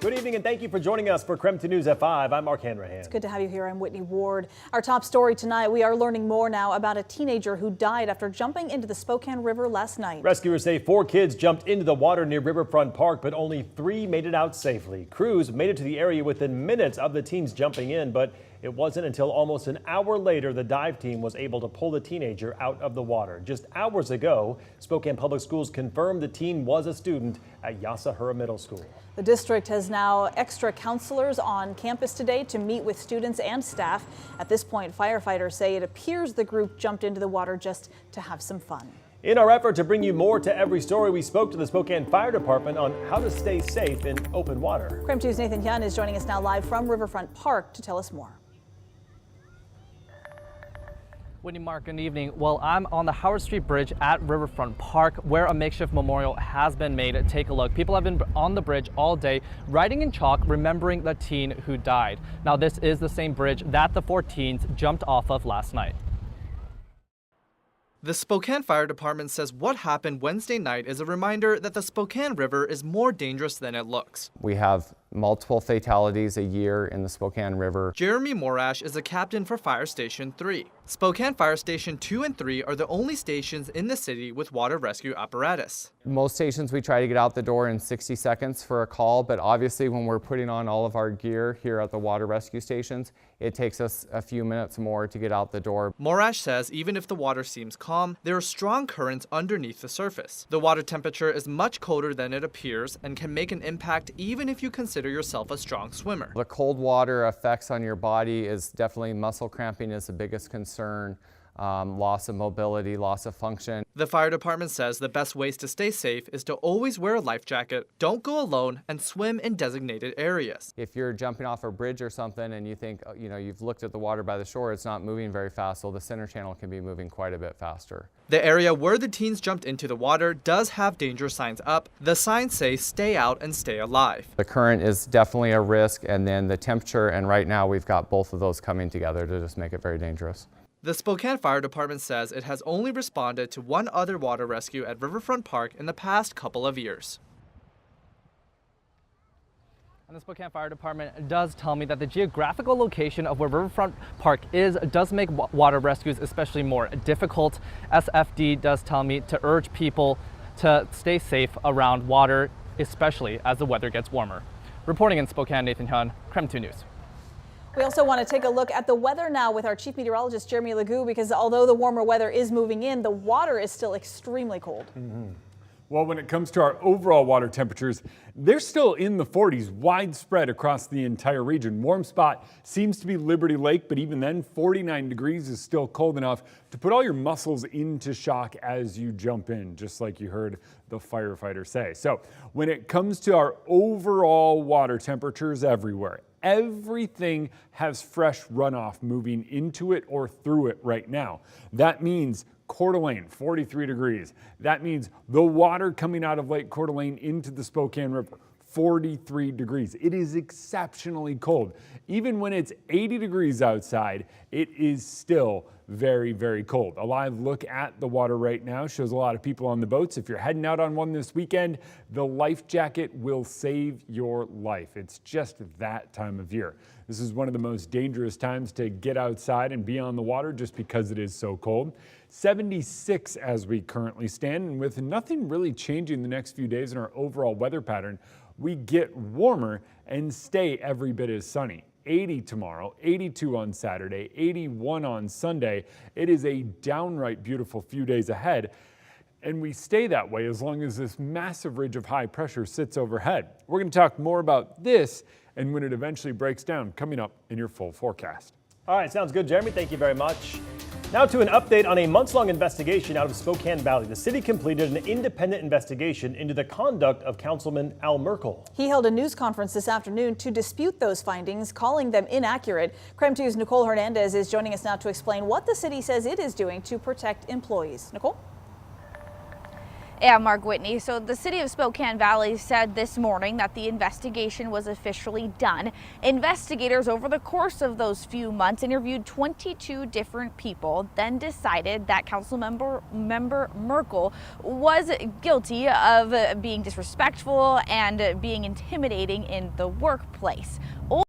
Good evening and thank you for joining us for KREM 2 News at 5. I'm Mark Hanrahan. It's good to have you here. I'm Whitney Ward. Our top story tonight, we are learning more now about a teenager who died after jumping into the Spokane River last night. Rescuers say 4 kids jumped into the water near Riverfront Park, but only 3 made it out safely. Crews made it to the area within minutes of the teens jumping in, but it wasn't until almost an hour later the dive team was able to pull the teenager out of the water. Just hours ago, Spokane Public Schools confirmed the teen was a student at Yasahura Middle School. The district has now extra counselors on campus today to meet with students and staff. At this point, firefighters say it appears the group jumped into the water just to have some fun. In our effort to bring you more to every story, we spoke to the Spokane Fire Department on how to stay safe in open water. KREM 2's Nathan Hyun is joining us now live from Riverfront Park to tell us more. Whitney, Mark, good evening. Well, I'm on the Howard Street Bridge at Riverfront Park where a makeshift memorial has been made. Take a look. People have been on the bridge all day, writing in chalk, remembering the teen who died. Now, this is the same bridge that the 4 teens jumped off of last night. The Spokane Fire Department says what happened Wednesday night is a reminder that the Spokane River is more dangerous than it looks. We have multiple fatalities a year in the Spokane River. Jeremy Morash is a captain for Fire Station 3. Spokane Fire Station 2 and 3 are the only stations in the city with water rescue apparatus. Most stations we try to get out the door in 60 seconds for a call, but obviously when we're putting on all of our gear here at the water rescue stations, it takes us a few minutes more to get out the door. Morash says even if the water seems calm, there are strong currents underneath the surface. The water temperature is much colder than it appears and can make an impact even if you consider yourself a strong swimmer. The cold water effects on your body is definitely muscle cramping is the biggest concern. Loss of mobility, loss of function. The fire department says the best ways to stay safe is to always wear a life jacket, don't go alone, and swim in designated areas. If you're jumping off a bridge or something and you think, you've looked at the water by the shore, it's not moving very fast, so the center channel can be moving quite a bit faster. The area where the teens jumped into the water does have danger signs up. The signs say stay out and stay alive. The current is definitely a risk, and then the temperature, and right now we've got both of those coming together to just make it very dangerous. The Spokane Fire Department says it has only responded to 1 other water rescue at Riverfront Park in the past couple of years. And the Spokane Fire Department does tell me that the geographical location of where Riverfront Park is does make water rescues especially more difficult. SFD does tell me to urge people to stay safe around water, especially as the weather gets warmer. Reporting in Spokane, Nathan Hyun, KREM 2 News. We also want to take a look at the weather now with our chief meteorologist, Jeremy Legou, because although the warmer weather is moving in, the water is still extremely cold. Well, when it comes to our overall water temperatures, they're still in the 40s, widespread across the entire region. Warm spot seems to be Liberty Lake, but even then, 49 degrees is still cold enough to put all your muscles into shock as you jump in, just like you heard the firefighter say. So when it comes to our overall water temperatures everywhere, everything has fresh runoff moving into it or through it right now. That means Coeur d'Alene, 43 degrees. That means the water coming out of Lake Coeur d'Alene into the Spokane River, 43 degrees. It is exceptionally cold. Even when it's 80 degrees outside, it is still very, very cold. A live look at the water right now shows a lot of people on the boats. If you're heading out on one this weekend, the life jacket will save your life. It's just that time of year. This is one of the most dangerous times to get outside and be on the water just because it is so cold. 76 as we currently stand, and with nothing really changing the next few days in our overall weather pattern, we get warmer and stay every bit as sunny. 80 tomorrow, 82 on Saturday, 81 on Sunday. It is a downright beautiful few days ahead, and we stay that way as long as this massive ridge of high pressure sits overhead. We're going to talk more about this and when it eventually breaks down coming up in your full forecast. All right, sounds good, Jeremy. Thank you very much. Now to an update on a months-long investigation out of Spokane Valley. The city completed an independent investigation into the conduct of Councilman Al Merkel. He held a news conference this afternoon to dispute those findings, calling them inaccurate. KREM 2's Nicole Hernandez is joining us now to explain what the city says it is doing to protect employees. Nicole? Yeah, Mark Whitney. So the city of Spokane Valley said this morning that the investigation was officially done. Investigators over the course of those few months interviewed 22 different people, then decided that Councilmember Merkel was guilty of being disrespectful and being intimidating in the workplace.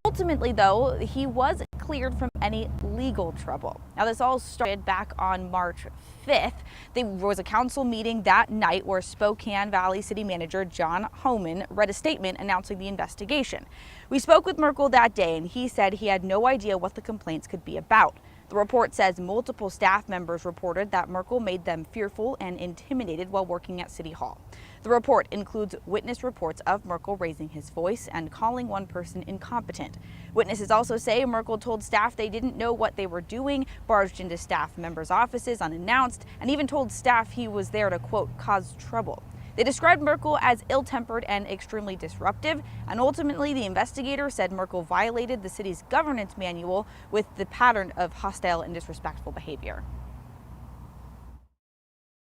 Ultimately, though, he was cleared from any legal trouble. Now, this all started back on March 5th. There was a council meeting that night where Spokane Valley City Manager John Homan read a statement announcing the investigation. We spoke with Merkel that day, and he said he had no idea what the complaints could be about. The report says multiple staff members reported that Merkel made them fearful and intimidated while working at City Hall. The report includes witness reports of Merkel raising his voice and calling one person incompetent. Witnesses also say Merkel told staff they didn't know what they were doing, barged into staff members' offices unannounced, and even told staff he was there to, quote, cause trouble. They described Merkel as ill-tempered and extremely disruptive, and ultimately the investigator said Merkel violated the city's governance manual with the pattern of hostile and disrespectful behavior.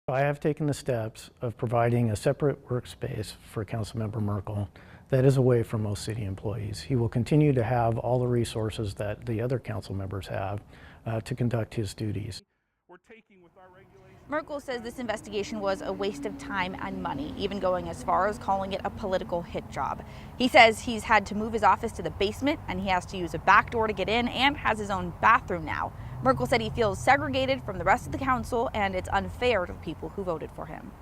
I have taken the steps of providing a separate workspace for Councilmember Merkel that is away from most city employees. He will continue to have all the resources that the other council members have to conduct his duties. Merkel says this investigation was a waste of time and money, even going as far as calling it a political hit job. He says he's had to move his office to the basement and he has to use a back door to get in and has his own bathroom now. Merkel said he feels segregated from the rest of the council and it's unfair to the people who voted for him.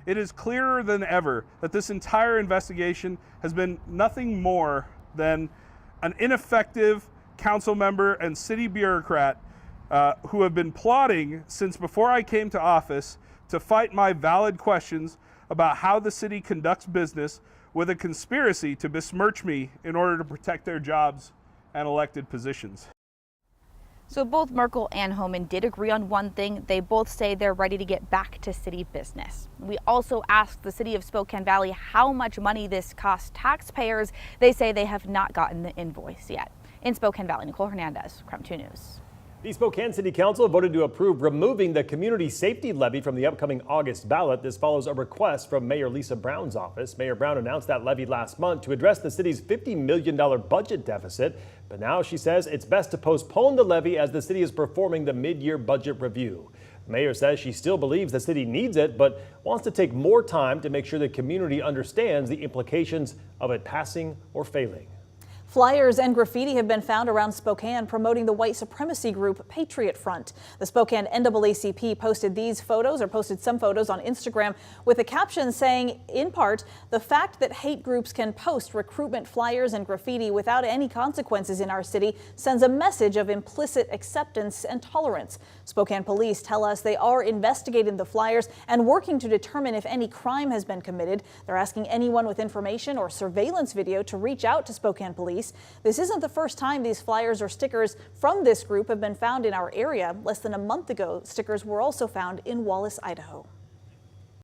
It is clearer than ever that this entire investigation has been nothing more than an ineffective council member and city bureaucrat who have been plotting since before I came to office to fight my valid questions about how the city conducts business with a conspiracy to besmirch me in order to protect their jobs and elected positions. So both Merkel and Homan did agree on one thing. They both say they're ready to get back to city business. We also asked the city of Spokane Valley how much money this cost taxpayers. They say they have not gotten the invoice yet. In Spokane Valley, Nicole Hernandez, KREM 2 News. The Spokane City Council voted to approve removing the community safety levy from the upcoming August ballot. This follows a request from Mayor Lisa Brown's office. Mayor Brown announced that levy last month to address the city's $50 million budget deficit. But now she says it's best to postpone the levy as the city is performing the mid-year budget review. The mayor says she still believes the city needs it, but wants to take more time to make sure the community understands the implications of it passing or failing. Flyers and graffiti have been found around Spokane promoting the white supremacy group Patriot Front. The Spokane NAACP posted some photos on Instagram with a caption saying, in part, the fact that hate groups can post recruitment flyers and graffiti without any consequences in our city sends a message of implicit acceptance and tolerance. Spokane police tell us they are investigating the flyers and working to determine if any crime has been committed. They're asking anyone with information or surveillance video to reach out to Spokane police. This isn't the first time these flyers or stickers from this group have been found in our area. Less than a month ago, stickers were also found in Wallace, Idaho.